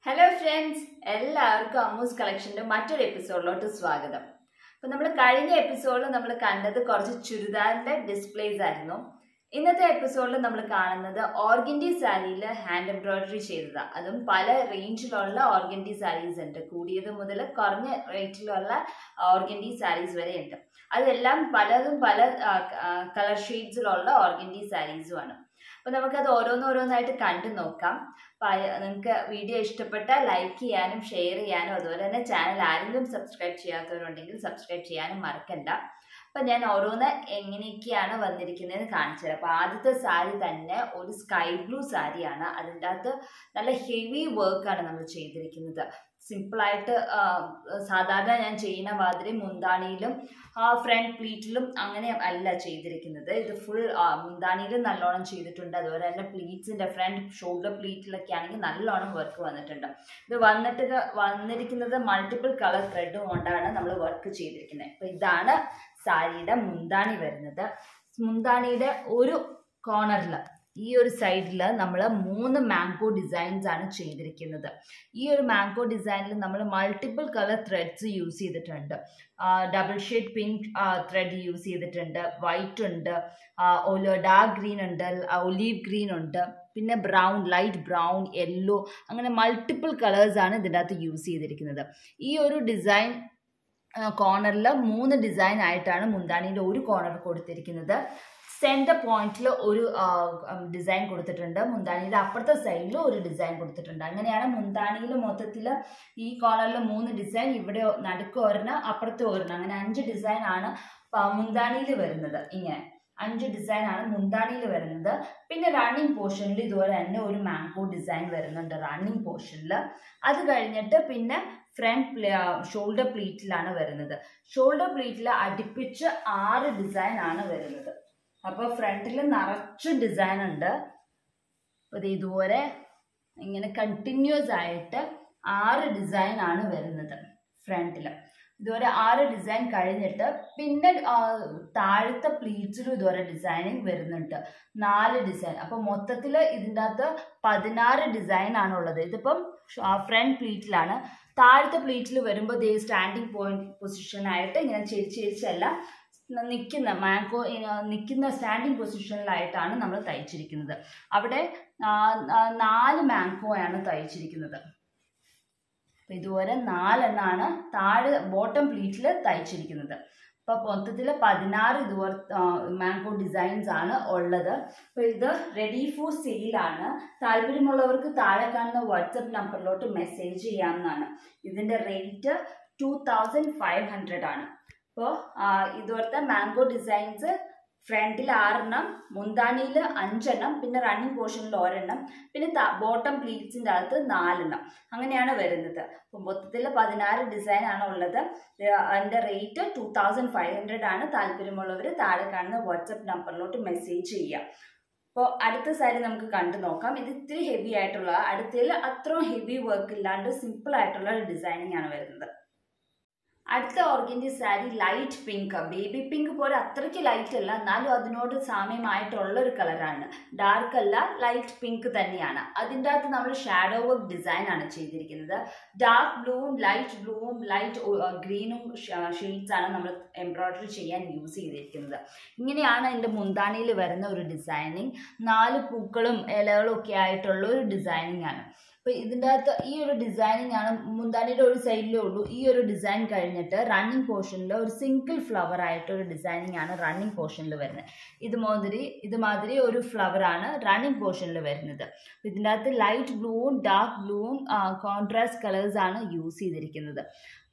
Hello friends, എല്ലാവർക്കും അമ്മൂസ് കളക്ഷന്റെ മറ്റൊരു എപ്പിസോഡിലോട്ട് സ്വാഗതം. അപ്പോൾ നമ്മൾ കഴിഞ്ഞ എപ്പിസോഡിൽ നമ്മൾ കണ്ടത് കുറച്ച് ചുരിദാറിന്റെ ഡിസ്പ്ലേസ് ആയിരുന്നു. ഇന്നത്തെ എപ്പിസോഡിൽ നമ്മൾ കാണുന്നത് ഓർഗൻഡി സാരിയിൽ ഹാൻഡ് എംബ്രോയിഡറി ചെയ്തതാണ്. അതും പല റേഞ്ചിലുള്ള ഓർഗൻഡി സാരീസ് ഉണ്ട്. കൂടിയത് മുതൽ കുറഞ്ഞ റേറ്റിലുള്ള ഓർഗൻഡി സാരീസ് വരെ ഉണ്ട്. അതെല്ലാം പലതും പല കളർ ഷെയ്ഡ്സിലുള്ള ഓർഗൻഡി സാരീസുമാണ്. അപ്പോൾ നമുക്കത് ഓരോന്നോരോന്നായിട്ട് കണ്ടു നോക്കാം. നിങ്ങൾക്ക് വീഡിയോ ഇഷ്ടപ്പെട്ടാൽ ലൈക്ക് ചെയ്യാനും ഷെയർ ചെയ്യാനും അതുപോലെ തന്നെ ചാനൽ ആരെങ്കിലും സബ്സ്ക്രൈബ് ചെയ്യാത്തവരുണ്ടെങ്കിൽ സബ്സ്ക്രൈബ് ചെയ്യാനും മറക്കണ്ട. അപ്പം ഞാൻ ഓരോന്ന് എങ്ങനെയൊക്കെയാണ് വന്നിരിക്കുന്നതെന്ന് കാണിച്ചു തരാം. അപ്പോൾ ആദ്യത്തെ സാരി തന്നെ ഒരു സ്കൈ ബ്ലൂ സാരിയാണ്. അതിൻ്റെ അകത്ത് നല്ല ഹെവി വർക്കാണ് നമ്മൾ ചെയ്തിരിക്കുന്നത്. സിമ്പിളായിട്ട് സാധാരണ ഞാൻ ചെയ്യുന്ന മാതിരി മുന്താണിയിലും ഫ്രണ്ട് പ്ലീറ്റിലും അങ്ങനെ അല്ല ചെയ്തിരിക്കുന്നത്. ഇത് ഫുൾ മുന്താണിയിലും നല്ലോണം ചെയ്തിട്ടുണ്ട്. അതുപോലെ തന്നെ പ്ലീറ്റ്സിൻ്റെ ഫ്രണ്ട് ഷോൾഡർ പ്ലീറ്റിലൊക്കെ ആണെങ്കിൽ നല്ലോണം വർക്ക് വന്നിട്ടുണ്ട്. ഇത് വന്നിരിക്കുന്നത് മൾട്ടിപ്പിൾ കളർ ത്രെഡ് കൊണ്ടാണ് നമ്മൾ വർക്ക് ചെയ്തിരിക്കുന്നത്. അപ്പോൾ ഇതാണ് സാരിയുടെ മുന്താണി വരുന്നത്. മുന്താണിയുടെ ഒരു കോർണറിൽ ഈ ഒരു സൈഡിൽ നമ്മൾ 3 മാംഗോ ഡിസൈൻസ് ആണ് ചെയ്തിരിക്കുന്നത്. ഈ ഒരു മാംഗോ ഡിസൈനിൽ നമ്മൾ മൾട്ടിപ്പിൾ കളർ ത്രെഡ്സ് യൂസ് ചെയ്തിട്ടുണ്ട്. Double shade pink thread use ചെയ്തിട്ടുണ്ട്, വൈറ്റ് ഉണ്ട്, ഡാർക്ക് ഗ്രീൻ ഉണ്ട്, ഒലീവ് ഗ്രീൻ ഉണ്ട്, പിന്നെ ബ്രൗൺ, ലൈറ്റ് ബ്രൗൺ, യെല്ലോ, അങ്ങനെ മൾട്ടിപ്പിൾ കളേഴ്സാണ് ഇതിൻ്റെ അകത്ത് യൂസ് ചെയ്തിരിക്കുന്നത്. ഈ ഒരു ഡിസൈൻ കോർണറിൽ 3 ഡിസൈൻ ആയിട്ടാണ് മുന്താണിയുടെ ഒരു കോർണർ കൊടുത്തിരിക്കുന്നത്. സെൻറ്റർ പോയിന്റിൽ ഒരു ഡിസൈൻ കൊടുത്തിട്ടുണ്ട്. മുന്താണിയുടെ അപ്പുറത്തെ സൈഡിൽ ഒരു ഡിസൈൻ കൊടുത്തിട്ടുണ്ട്. അങ്ങനെയാണ് മുന്താണിയിൽ മൊത്തത്തിൽ ഈ കോർണറിൽ 3 ഡിസൈൻ, ഇവിടെ നടുക്ക് ഒരെണ്ണം, അപ്പുറത്തെ ഒരെണ്ണം, അങ്ങനെ 5 ഡിസൈൻ ആണ് മുന്താണിയിൽ വരുന്നത്. ഇങ്ങനെ 5 ഡിസൈൻ ആണ് മുന്താണിയിൽ വരുന്നത്. പിന്നെ റണ്ണിങ് പോർഷനിൽ ഇതുപോലെ തന്നെ ഒരു മാംഗോ ഡിസൈൻ വരുന്നുണ്ട് റണ്ണിങ് പോർഷനിൽ. അത് കഴിഞ്ഞിട്ട് പിന്നെ ഫ്രണ്ട് ഷോൾഡർ പ്ലീറ്റിലാണ് വരുന്നത്. ഷോൾഡർ പ്ലീറ്റിൽ അടുപ്പിച്ച് 6 ഡിസൈൻ ആണ് വരുന്നത്. അപ്പോൾ ഫ്രണ്ടിൽ നിറച്ച് ഡിസൈൻ ഉണ്ട്. അത് ഇതുപോലെ ഇങ്ങനെ കണ്ടിന്യൂസ് ആയിട്ട് 6 ഡിസൈൻ ആണ് വരുന്നത് ഫ്രണ്ടിൽ. ഇതുപോലെ 6 ഡിസൈൻ കഴിഞ്ഞിട്ട് പിന്നെ താഴത്തെ പ്ലീറ്റ്സിലും ഇതുപോലെ ഡിസൈനിങ് വരുന്നുണ്ട്, 4 ഡിസൈൻ. അപ്പോൾ മൊത്തത്തിൽ ഇതിൻ്റെ അകത്ത് 16 ഡിസൈൻ ആണുള്ളത്. ഇതിപ്പം ഫ്രണ്ട് പ്ലീറ്റിലാണ്. താഴത്തെ പ്ലീറ്റിൽ വരുമ്പോൾ ദേ സ്റ്റാൻഡിങ് പോയിന്റ് പൊസിഷനായിട്ട് ഇങ്ങനെ ചെരിച്ചല്ല നിൽക്കുന്ന മാംഗോ നിൽക്കുന്ന സ്റ്റാൻഡിങ് പൊസിഷനിലായിട്ടാണ് നമ്മൾ തയ്ച്ചിരിക്കുന്നത്. അവിടെ 4 മാംഗോയാണ് തയ്ച്ചിരിക്കുന്നത്. അപ്പം ഇതുപോലെ 4 എണ്ണമാണ് താഴെ ബോട്ടം പ്ലീറ്റിൽ തയ്ച്ചിരിക്കുന്നത്. അപ്പോൾ മൊത്തത്തിൽ 16 ഇതുപോലെ മാംഗോ ഡിസൈൻസ് ആണ് ഉള്ളത്. അപ്പോൾ ഇത് റെഡി ഫോർ സെയിലാണ്. താല്പര്യമുള്ളവർക്ക് താഴെ കാണുന്ന വാട്സപ്പ് നമ്പറിലോട്ട് മെസ്സേജ് ചെയ്യാവുന്നതാണ്. ഇതിൻ്റെ റേറ്റ് 2500 ആണ്. അപ്പോൾ ഇതുപോലത്തെ മാംഗോ ഡിസൈൻസ് ഫ്രണ്ടിൽ 6 എണ്ണം, മുന്താണിയിൽ 5 എണ്ണം, പിന്നെ റണ്ണിങ് പോർഷനിൽ 1 എണ്ണം, പിന്നെ ബോട്ടം പ്ലീറ്റ്സിൻ്റെ അകത്ത് 4 എണ്ണം, അങ്ങനെയാണ് വരുന്നത്. അപ്പോൾ മൊത്തത്തിൽ 16 ഡിസൈൻ ആണ് ഉള്ളത്. അതിൻ്റെ റേറ്റ് 2500 ആണ്. താല്പര്യമുള്ളവർ താഴെ കാണുന്ന വാട്സപ്പ് നമ്പറിലോട്ട് മെസ്സേജ് ചെയ്യാം. അപ്പോൾ അടുത്ത സാരി നമുക്ക് കണ്ടു നോക്കാം. ഇത് ഇത്തിരി ഹെവി ആയിട്ടുള്ള, അടുത്തതിൽ അത്രയും ഹെവി വർക്ക് ഇല്ലാണ്ട് സിമ്പിൾ ആയിട്ടുള്ള ഡിസൈനിങ് ആണ് വരുന്നത്. അടുത്ത organdie sari light pink, baby pink പോലെ അത്രയ്ക്ക് ലൈറ്റ് അല്ല, എന്നാലും അതിനോട് സാമ്യമായിട്ടുള്ളൊരു കളറാണ്. ഡാർക്ക് അല്ല, ലൈറ്റ് പിങ്ക് തന്നെയാണ്. അതിൻ്റെ അകത്ത് നമ്മൾ ഷാഡോ വർക്ക് ഡിസൈൻ ആണ് ചെയ്തിരിക്കുന്നത്. ഡാർക്ക് ബ്ലൂവും ലൈറ്റ് ബ്ലൂവും ലൈറ്റ് ഗ്രീനും ഷെയ്ഡ്സ് ആണ് നമ്മൾ എംബ്രോയിഡറി ചെയ്യാൻ യൂസ് ചെയ്തിരിക്കുന്നത്. ഇങ്ങനെയാണ് അതിൻ്റെ മുന്താണിയിൽ വരുന്ന ഒരു ഡിസൈനിങ്. 4 പൂക്കളും ഇലകളും ഒക്കെ ആയിട്ടുള്ള ഒരു ഡിസൈനിങ് ആണ്. അപ്പോൾ ഇതിൻ്റെ അകത്ത് ഈ ഒരു ഡിസൈനിങ് ആണ് മുന്താണിയുടെ ഒരു സൈഡിലേ ഉള്ളൂ. ഈ ഒരു ഡിസൈൻ കഴിഞ്ഞിട്ട് റണ്ണിങ് പോർഷനിൽ ഒരു സിംഗിൾ ഫ്ലവർ ആയിട്ടൊരു ഡിസൈനിങ് ആണ് റണ്ണിങ് പോർഷനിൽ വരുന്നത്. ഇതുമാതിരി ഒരു ഫ്ലവറാണ് റണ്ണിങ് പോർഷനിൽ വരുന്നത്. ഇതിൻ്റെ അകത്ത് ലൈറ്റ് ബ്ലൂവും ഡാർക്ക് ബ്ലൂവും കോൺട്രാസ്റ്റ് കളേഴ്സാണ് യൂസ് ചെയ്തിരിക്കുന്നത്.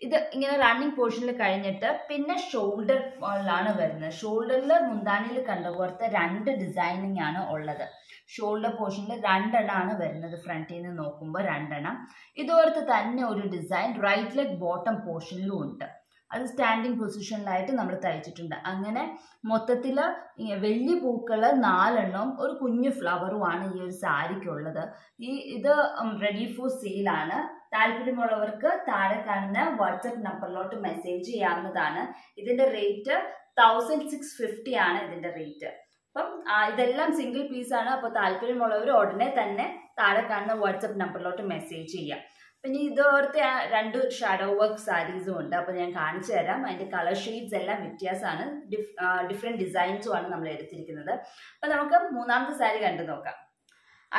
ഇത് ഇങ്ങനെ റണ്ണിങ് പോർഷനിൽ കഴിഞ്ഞിട്ട് പിന്നെ ഷോൾഡറിലാണ് വരുന്നത്. ഷോൾഡറിൽ മുന്താണിയിൽ കണ്ട പോലത്തെ 2 ഡിസൈനിങ് ആണ് ഉള്ളത്. ഷോൾഡർ പോർഷനിൽ 2 എണ്ണമാണ് വരുന്നത്. ഫ്രണ്ടിൽ നിന്ന് നോക്കുമ്പോൾ 2 എണ്ണം. ഇതുപോലത്തെ തന്നെ ഒരു ഡിസൈൻ റൈറ്റ് ലെഗ് ബോട്ടം പോർഷനിലും ഉണ്ട്. അത് സ്റ്റാൻഡിങ് പൊസിഷനിലായിട്ട് നമ്മൾ തയ്ച്ചിട്ടുണ്ട്. അങ്ങനെ മൊത്തത്തിൽ വലിയ പൂക്കൾ 4 എണ്ണവും ഒരു കുഞ്ഞു ഫ്ലവറുമാണ് ഈ ഒരു സാരിക്കുള്ളത്. ഇത് റെഡി ഫോർ സെയിലാണ്. താല്പര്യമുള്ളവർക്ക് താഴെ കാണുന്ന വാട്സപ്പ് നമ്പറിലോട്ട് മെസ്സേജ് ചെയ്യാവുന്നതാണ്. ഇതിൻ്റെ റേറ്റ് 1650 ആണ് ഇതിൻ്റെ റേറ്റ്. അപ്പം ഇതെല്ലാം സിംഗിൾ പീസാണ്. അപ്പോൾ താല്പര്യമുള്ളവർ ഉടനെ തന്നെ താഴെ കാണുന്ന വാട്സപ്പ് നമ്പറിലോട്ട് മെസ്സേജ് ചെയ്യാം. പിന്നെ ഇതോർത്തെ രണ്ട് ഷാഡോ വർക്ക് സാരീസും ഉണ്ട്. അപ്പോൾ ഞാൻ കാണിച്ചു തരാം. അതിൻ്റെ കളർ ഷെയ്ഡ്സ് എല്ലാം വ്യത്യാസമാണ്, ഡിഫറെൻറ്റ് ഡിസൈൻസും ആണ് നമ്മൾ എടുത്തിരിക്കുന്നത്. അപ്പോൾ നമുക്ക് മൂന്നാമത്തെ സാരി കണ്ടു നോക്കാം.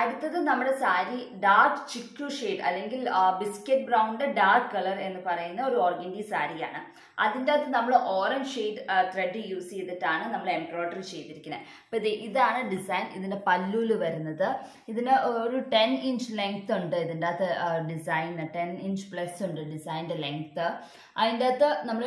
അടുത്തത് നമ്മുടെ സാരി ഡാർക്ക് ചിക്കു ഷെയ്ഡ് അല്ലെങ്കിൽ ബിസ്ക്കറ്റ് ബ്രൗണിന്റെ ഡാർക്ക് കളർ എന്ന് പറയുന്ന ഒരു ഓർഗൻഡി സാരിയാണ്. അതിൻ്റെ അകത്ത് നമ്മൾ ഓറഞ്ച് ഷെയ്ഡ് ത്രെഡ് യൂസ് ചെയ്തിട്ടാണ് നമ്മൾ എംബ്രോയിഡറി ചെയ്തിരിക്കുന്നത്. അപ്പോൾ ഇതാണ് ഡിസൈൻ. ഇതിൻ്റെ പല്ലുവിൽ വരുന്നത്. ഇതിന് ഒരു 10 ഇഞ്ച് ലെങ്ത് ഉണ്ട്. ഇതിൻ്റെ അകത്ത് ഡിസൈന് 10 ഇഞ്ച് പ്ലസ് ഉണ്ട് ഡിസൈൻ്റെ ലെങ്ത്ത്. അതിൻ്റെ അകത്ത് നമ്മൾ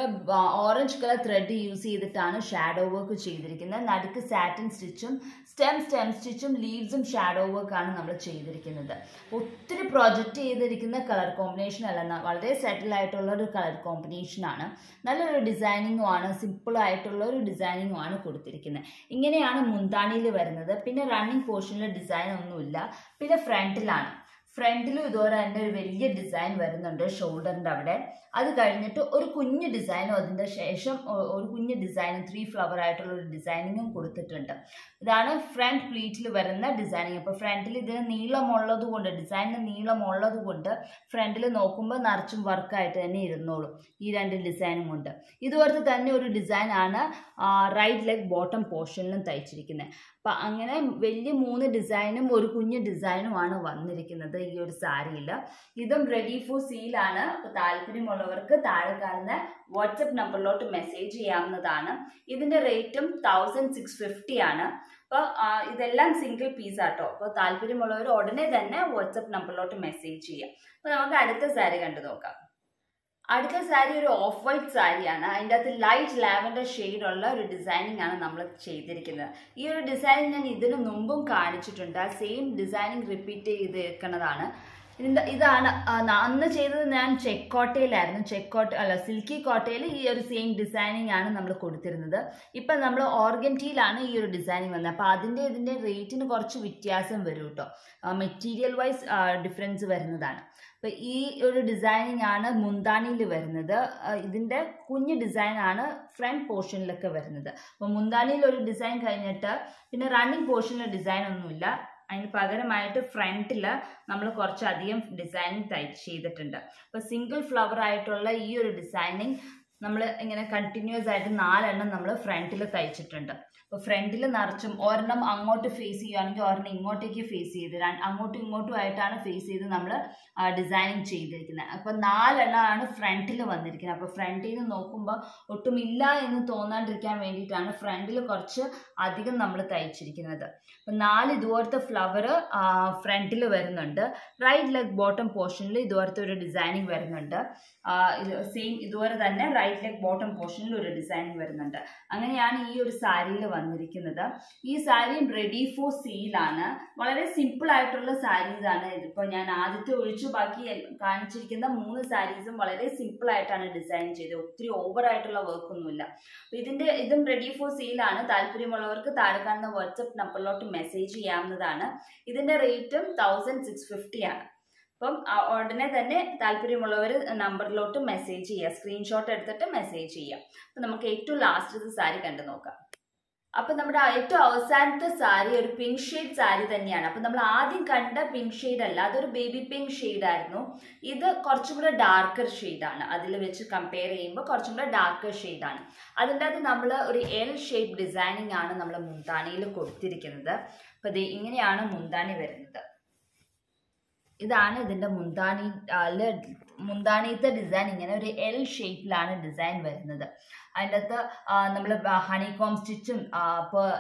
ഓറഞ്ച് കളർ ത്രെഡ് യൂസ് ചെയ്തിട്ടാണ് ഷാഡോ വർക്ക് ചെയ്തിരിക്കുന്നത്. നടുക്ക് സാറ്റിൻ സ്റ്റിച്ചും സ്റ്റെം സ്റ്റിച്ചും ലീവ്സും ഷാഡോ വർക്കാണ് നമ്മൾ ചെയ്തിരിക്കുന്നത്. ഒത്തിരി പ്രൊജക്റ്റ് ചെയ്തിരിക്കുന്ന കളർ കോമ്പിനേഷൻ അല്ല, വളരെ സെറ്റിൽ ആയിട്ടുള്ള ഒരു കളർ കോമ്പിനേഷനാണ്. നല്ലൊരു ഡിസൈനിങ്ങും ആണ്, സിമ്പിൾ ആയിട്ടുള്ള ഒരു ഡിസൈനിങ്ങും ആണ് കൊടുത്തിരിക്കുന്നത്. ഇങ്ങനെയാണ് മുന്താണിയിൽ വരുന്നത്. പിന്നെ റണ്ണിങ് പോർഷനിൽ ഡിസൈൻ ഒന്നുമില്ല. പിന്നെ ഫ്രണ്ടിലും ഇതുപോലെ തന്നെ ഒരു വലിയ ഡിസൈൻ വരുന്നുണ്ട് ഷോൾഡറിൻ്റെ അവിടെ. അത് കഴിഞ്ഞിട്ട് ഒരു കുഞ്ഞ് ഡിസൈനും അതിൻ്റെ ശേഷം ഒരു കുഞ്ഞ് ഡിസൈനും 3 ഫ്ലവർ ആയിട്ടുള്ള ഒരു ഡിസൈനിങ്ങും കൊടുത്തിട്ടുണ്ട്. ഇതാണ് ഫ്രണ്ട് പ്ലീറ്റിൽ വരുന്ന ഡിസൈനിങ്. അപ്പോൾ ഫ്രണ്ടിൽ ഇതിന് നീളമുള്ളത് കൊണ്ട്, ഡിസൈനിന് നീളമുള്ളത് കൊണ്ട് ഫ്രണ്ടിൽ നോക്കുമ്പോൾ നിറച്ചും വർക്കായിട്ട് തന്നെ ഇരുന്നോളും ഈ രണ്ട് ഡിസൈനും കൊണ്ട്. ഇതുപോലത്തെ തന്നെ ഒരു ഡിസൈനാണ് റൈറ്റ് ലെഗ് ബോട്ടം പോർഷനിലും തയ്ച്ചിരിക്കുന്നത്. അപ്പം അങ്ങനെ വലിയ 3 ഡിസൈനും ഒരു കുഞ്ഞ് ഡിസൈനുമാണ് വന്നിരിക്കുന്നത് ഈ ഒരു സാരിയിൽ. ഇതും റെഡി ഫോർ സെയിലാണ്. അപ്പോൾ താല്പര്യമുള്ളവർക്ക് താഴെ കാണുന്ന വാട്സപ്പ് നമ്പറിലോട്ട് മെസ്സേജ് ചെയ്യാവുന്നതാണ്. ഇതിൻ്റെ റേറ്റും 1650 ആണ്. അപ്പോൾ ഇതെല്ലാം സിംഗിൾ പീസ് ആട്ടോ. അപ്പോൾ താല്പര്യമുള്ളവർ ഉടനെ തന്നെ വാട്സപ്പ് നമ്പറിലോട്ട് മെസ്സേജ് ചെയ്യാം. അപ്പോൾ നമുക്ക് അടുത്ത സാരി കണ്ടു നോക്കാം. അടുത്ത സാരി ഒരു ഓഫ് വൈറ്റ് സാരിയാണ്. അതിൻ്റെ അകത്ത് ലൈറ്റ് ലാവൻഡർ ഷെയ്ഡുള്ള ഒരു ഡിസൈനിങ് ആണ് നമ്മൾ ചെയ്തിരിക്കുന്നത്. ഈ ഒരു ഡിസൈനിങ് ഞാൻ ഇതിനു മുമ്പും കാണിച്ചിട്ടുണ്ട്. ആ സെയിം ഡിസൈനിങ് റിപ്പീറ്റ് ചെയ്തിരിക്കുന്നതാണ്. ഇതാണ് അന്ന് ചെയ്തത്. ഞാൻ സിൽക്കി കോട്ടയിൽ ഈ ഒരു സെയിം ഡിസൈനിങ് ആണ് നമ്മൾ കൊടുത്തിരുന്നത്. ഇപ്പം നമ്മൾ ഓർഗൻറ്റിയിലാണ് ഈ ഒരു ഡിസൈനിങ് വന്നത്. അപ്പോൾ ഇതിൻ്റെ റേറ്റിന് കുറച്ച് വ്യത്യാസം വരും കേട്ടോ. മെറ്റീരിയൽ വൈസ് ഡിഫറൻസ് വരുന്നതാണ്. അപ്പോൾ ഈ ഒരു ഡിസൈനിങ് ആണ് മുന്താണിയിൽ വരുന്നത്. ഇതിൻ്റെ കുഞ്ഞ് ഡിസൈനാണ് ഫ്രണ്ട് പോർഷനിലൊക്കെ വരുന്നത്. അപ്പോൾ മുന്താണിയിൽ ഒരു ഡിസൈൻ കഴിഞ്ഞിട്ട് പിന്നെ റണ്ണിങ് പോർഷനിൽ ഡിസൈൻ ഒന്നുമില്ല. അതിന് പകരമായിട്ട് ഫ്രണ്ടിൽ നമ്മൾ കുറച്ചധികം ഡിസൈനിങ് ചെയ്തിട്ടുണ്ട്. അപ്പോൾ സിംഗിൾ ഫ്ലവർ ആയിട്ടുള്ള ഈ ഒരു ഡിസൈനിങ് നമ്മൾ ഇങ്ങനെ കണ്ടിന്യൂസ് ആയിട്ട് 4 എണ്ണം നമ്മൾ ഫ്രണ്ടിൽ തയ്ച്ചിട്ടുണ്ട്. അപ്പോൾ ഫ്രണ്ടിൽ നിറച്ചും ഒരെണ്ണം അങ്ങോട്ട് ഫേസ് ചെയ്യുകയാണെങ്കിൽ ഒരെണ്ണം ഇങ്ങോട്ടേക്ക് ഫേസ് ചെയ്ത് അങ്ങോട്ടും ഇങ്ങോട്ടും ആയിട്ടാണ് ഫേസ് ചെയ്ത് നമ്മൾ ഡിസൈനിങ് ചെയ്തിരിക്കുന്നത്. അപ്പോൾ 4 എണ്ണമാണ് ഫ്രണ്ടിൽ വന്നിരിക്കുന്നത്. അപ്പോൾ ഫ്രണ്ടിൽ നിന്ന് നോക്കുമ്പോൾ ഒട്ടുമില്ല എന്ന് തോന്നാണ്ടിരിക്കാൻ വേണ്ടിയിട്ടാണ് ഫ്രണ്ടിൽ കുറച്ച് അധികം നമ്മൾ തയ്ച്ചിരിക്കുന്നത്. അപ്പോൾ 4 ഇതുപോലത്തെ ഫ്ലവർ ഫ്രണ്ടിൽ വരുന്നുണ്ട്. റൈറ്റ് ലെഗ് ബോട്ടം പോർഷനിൽ ഇതുപോലത്തെ ഒരു ഡിസൈനിങ് വരുന്നുണ്ട്. സെയിം ഇതുപോലെ തന്നെ റൈറ്റ് ലെഗ് ബോട്ടം പോർഷനിൽ ഒരു ഡിസൈനിങ് വരുന്നുണ്ട്. അങ്ങനെയാണ് ഈ ഒരു സാരിയിൽ വന്നിരിക്കുന്നത്. ഈ സാരിയും റെഡി ഫോർ സെയിലാണ്. വളരെ സിമ്പിൾ ആയിട്ടുള്ള സാരീസ് ആണ്. ഇതിപ്പോൾ ഞാൻ ആദ്യത്തെ ഒഴിച്ചു ബാക്കി കാണിച്ചിരിക്കുന്ന 3 സാരീസും വളരെ സിമ്പിൾ ആയിട്ടാണ് ഡിസൈൻ ചെയ്തത്. ഒത്തിരി ഓവർ ആയിട്ടുള്ള വർക്കൊന്നുമില്ല. ഇതും റെഡി ഫോർ സെയിലാണ്. താല്പര്യമുള്ളവർക്ക് താഴെ കാണുന്ന വാട്സപ്പ് നമ്പറിലോട്ട് മെസ്സേജ് ചെയ്യാവുന്നതാണ്. ഇതിന്റെ റേറ്റും 1650 ആണ്. അപ്പം ഉടനെ തന്നെ താല്പര്യമുള്ളവർ നമ്പറിലോട്ട് മെസ്സേജ് ചെയ്യുക, സ്ക്രീൻഷോട്ട് എടുത്തിട്ട് മെസ്സേജ് ചെയ്യുക. അപ്പം നമുക്ക് ഏറ്റവും ലാസ്റ്റത്തെ സാരി കണ്ടു നോക്കാം. അപ്പം നമ്മുടെ ഏറ്റവും അവസാനത്തെ സാരി ഒരു പിങ്ക് ഷെയ്ഡ് സാരി തന്നെയാണ്. അപ്പം നമ്മൾ ആദ്യം കണ്ട പിങ്ക് ഷെയ്ഡ് അല്ല, അതൊരു ബേബി പിങ്ക് ഷെയ്ഡായിരുന്നു. ഇത് കുറച്ചും കൂടെ ഡാർക്കർ ഷെയ്ഡാണ്. അതിൽ വെച്ച് കമ്പയർ ചെയ്യുമ്പോൾ കുറച്ചും കൂടെ ഡാർക്കർ ഷെയ്ഡാണ്. അതിൻ്റെ അകത്ത് നമ്മൾ ഒരു എൽ ഷേപ്പ് ഡിസൈനിങ് ആണ് നമ്മൾ മുന്താണിയിൽ കൊടുത്തിരിക്കുന്നത്. അപ്പം ഇങ്ങനെയാണ് മുന്താണി വരുന്നത്. ഇതാണ് ഇതിൻ്റെ മുന്താണിയത്തെ ഡിസൈൻ. ഇങ്ങനെ ഒരു എൽ ഷേപ്പിലാണ് ഡിസൈൻ വരുന്നത്. അതിൻ്റെ അകത്ത് നമ്മൾ ഹണികോം സ്റ്റിച്ചും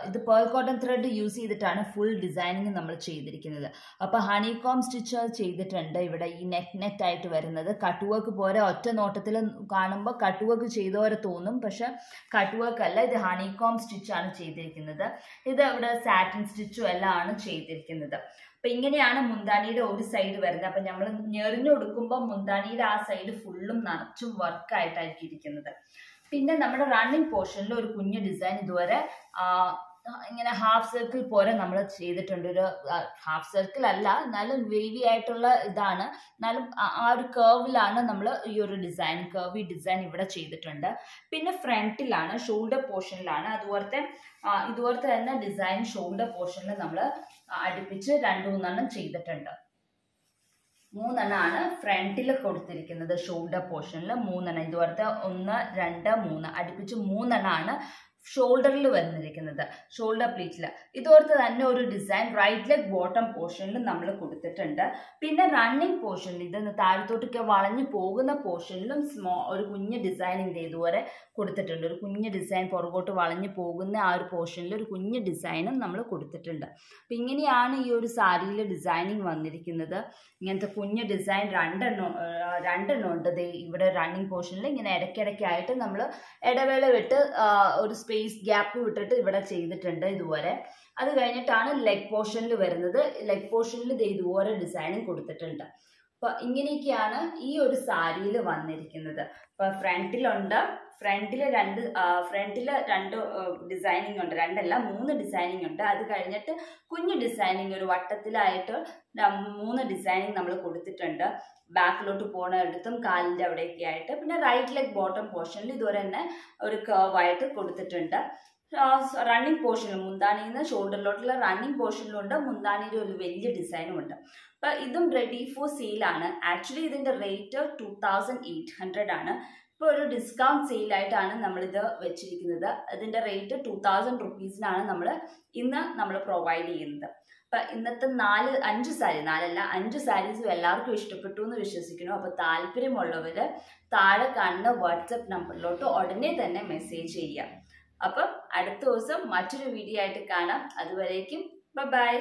ഇത് പേൾ കോട്ടൺ ത്രെഡ് യൂസ് ചെയ്തിട്ടാണ് ഫുൾ ഡിസൈനിങ് നമ്മൾ ചെയ്തിരിക്കുന്നത്. അപ്പോൾ ഹണികോം സ്റ്റിച്ച് ചെയ്തിട്ടുണ്ട്. ഇവിടെ ഈ നെറ്റായിട്ട് വരുന്നത് കട്ട് വർക്ക് പോലെ ഒറ്റ നോട്ടത്തിൽ കാണുമ്പോൾ കട്ട് വർക്ക് ചെയ്തവരെ തോന്നും, പക്ഷെ കട്ട് വർക്ക് അല്ല, ഇത് ഹണികോം സ്റ്റിച്ചാണ് ചെയ്തിരിക്കുന്നത്. ഇത് ഇവിടെ സാറ്റിൻ സ്റ്റിച്ചും എല്ലാം ആണ് ചെയ്തിരിക്കുന്നത്. അപ്പം ഇങ്ങനെയാണ് മുന്താണിയുടെ ഒരു സൈഡ് വരുന്നത്. അപ്പം നമ്മൾ ഞെറിഞ്ഞു കൊടുക്കുമ്പോൾ മുന്താണിയുടെ ആ സൈഡ് ഫുള്ളും നിറച്ചും വർക്കായിട്ടായിരിക്കും ഇരിക്കുന്നത്. പിന്നെ നമ്മുടെ റണ്ണിങ് പോർഷനിൽ ഒരു കുഞ്ഞു ഡിസൈൻ ഇതുവരെ ഇങ്ങനെ ഹാഫ് സർക്കിൾ പോലെ നമ്മൾ ചെയ്തിട്ടുണ്ട്. ഒരു ഹാഫ് സർക്കിൾ അല്ല, എന്നാലും വേവി ആയിട്ടുള്ള ഇതാണ്. എന്നാലും ആ ഒരു കർവിലാണ് നമ്മൾ ഈ ഒരു കർവി ഡിസൈൻ ഇവിടെ ചെയ്തിട്ടുണ്ട്. പിന്നെ ഫ്രണ്ടിലാണ്, ഷോൾഡർ പോർഷനിലാണ് ഇതുപോലത്തെ തന്നെ ഡിസൈൻ ഷോൾഡർ പോർഷനിൽ നമ്മൾ അടുപ്പിച്ച് 2-3 ചെയ്തിട്ടുണ്ട്. മൂന്നെണ്ണമാണ് ഫ്രണ്ടിൽ കൊടുത്തിരിക്കുന്നത്. ഷോൾഡർ പോർഷനിൽ മൂന്നെണ്ണം, ഇതുപോലത്തെ 1 2 3 അടുപ്പിച്ച് മൂന്നെണ്ണമാണ് ഷോൾഡറിൽ വന്നിരിക്കുന്നത്, ഷോൾഡർ പ്ലീറ്റിൽ. ഇതുപോലത്തെ തന്നെ ഒരു ഡിസൈൻ റൈറ്റ് ലെഗ് ബോട്ടം പോർഷനിൽ നമ്മൾ കൊടുത്തിട്ടുണ്ട്. പിന്നെ റണ്ണിങ് പോർഷനിൽ ഇത് താഴത്തോട്ടൊക്കെ വളഞ്ഞു പോകുന്ന പോർഷനിലും ഒരു കുഞ്ഞ് ഡിസൈനിൻ്റെ ഇതുപോലെ കൊടുത്തിട്ടുണ്ട്. ഒരു കുഞ്ഞ് ഡിസൈൻ പുറകോട്ട് വളഞ്ഞു പോകുന്ന ആ ഒരു പോർഷനിൽ ഒരു കുഞ്ഞ് ഡിസൈനും നമ്മൾ കൊടുത്തിട്ടുണ്ട്. അപ്പം ഇങ്ങനെയാണ് ഈ ഒരു സാരിയിൽ ഡിസൈനിങ് വന്നിരിക്കുന്നത്. ഇങ്ങനത്തെ കുഞ്ഞ് ഡിസൈൻ രണ്ടെണ്ണം ഉണ്ട്. ഇവിടെ റണ്ണിങ് പോർഷനിൽ ഇങ്ങനെ ഇടയ്ക്കിടയ്ക്കായിട്ട് നമ്മൾ ഇടവേള വിട്ട് ഒരു സ്പേസ് ഗ്യാപ്പ് വിട്ടിട്ട് ഇവിടെ ചെയ്തിട്ടുണ്ട് ഇതുപോലെ. അത് കഴിഞ്ഞിട്ടാണ് ലെഗ് പോർഷനിൽ വരുന്നത്. ലെഗ് പോർഷനിൽ ഇതുപോലെ ഡിസൈനിങ് കൊടുത്തിട്ടുണ്ട്. അപ്പൊ ഇങ്ങനെയൊക്കെയാണ് ഈ ഒരു സാരിയിൽ വന്നിരിക്കുന്നത്. അപ്പൊ ഫ്രണ്ടിലുണ്ട്, ഫ്രണ്ടില് രണ്ട് ഡിസൈനിങ് ഉണ്ട്, രണ്ടല്ല 3 ഡിസൈനിങ് ഉണ്ട്. അത് കഴിഞ്ഞിട്ട് കുഞ്ഞു ഡിസൈനിങ് ഒരു വട്ടത്തിലായിട്ട് 3 ഡിസൈനിങ് നമ്മൾ കൊടുത്തിട്ടുണ്ട്. ബാക്കിലോട്ട് പോണടുത്തും കാലിൻ്റെ അവിടെയൊക്കെ ആയിട്ട്. പിന്നെ റൈറ്റ് ലെഗ് ബോട്ടം പോർഷനിൽ ഇതുപോലെ തന്നെ ഒരു കർവായിട്ട് കൊടുത്തിട്ടുണ്ട്. റണ്ണിങ് പോർഷനിൽ മുന്താണിയിൽ നിന്ന് ഷോൾഡറിലോട്ടുള്ള റണ്ണിങ് പോർഷനിലുണ്ട്, മുന്താണിയിൽ ഒരു വലിയ ഡിസൈനും ഉണ്ട്. അപ്പം ഇതും റെഡി ഫോർ സെയിലാണ്. ആക്ച്വലി ഇതിൻ്റെ റേറ്റ് 2800 ആണ്. ഇപ്പോൾ ഒരു ഡിസ്കൗണ്ട് സെയിലായിട്ടാണ് നമ്മളിത് വെച്ചിരിക്കുന്നത്. ഇതിൻ്റെ റേറ്റ് 2000 റുപ്പീസിനാണ് നമ്മൾ പ്രൊവൈഡ് ചെയ്യുന്നത്. അപ്പം ഇന്നത്തെ 5 സാരീസും എല്ലാവർക്കും ഇഷ്ടപ്പെട്ടു എന്ന് വിശ്വസിക്കുന്നു. അപ്പോൾ താല്പര്യമുള്ളവർ താഴെ കാണുന്ന വാട്സപ്പ് നമ്പറിലോട്ട് ഉടനെ തന്നെ മെസ്സേജ് ചെയ്യുക. അപ്പം അടുത്ത ദിവസം മറ്റൊരു വീഡിയോ ആയിട്ട് കാണാം. അതുവരേക്കും ബൈ.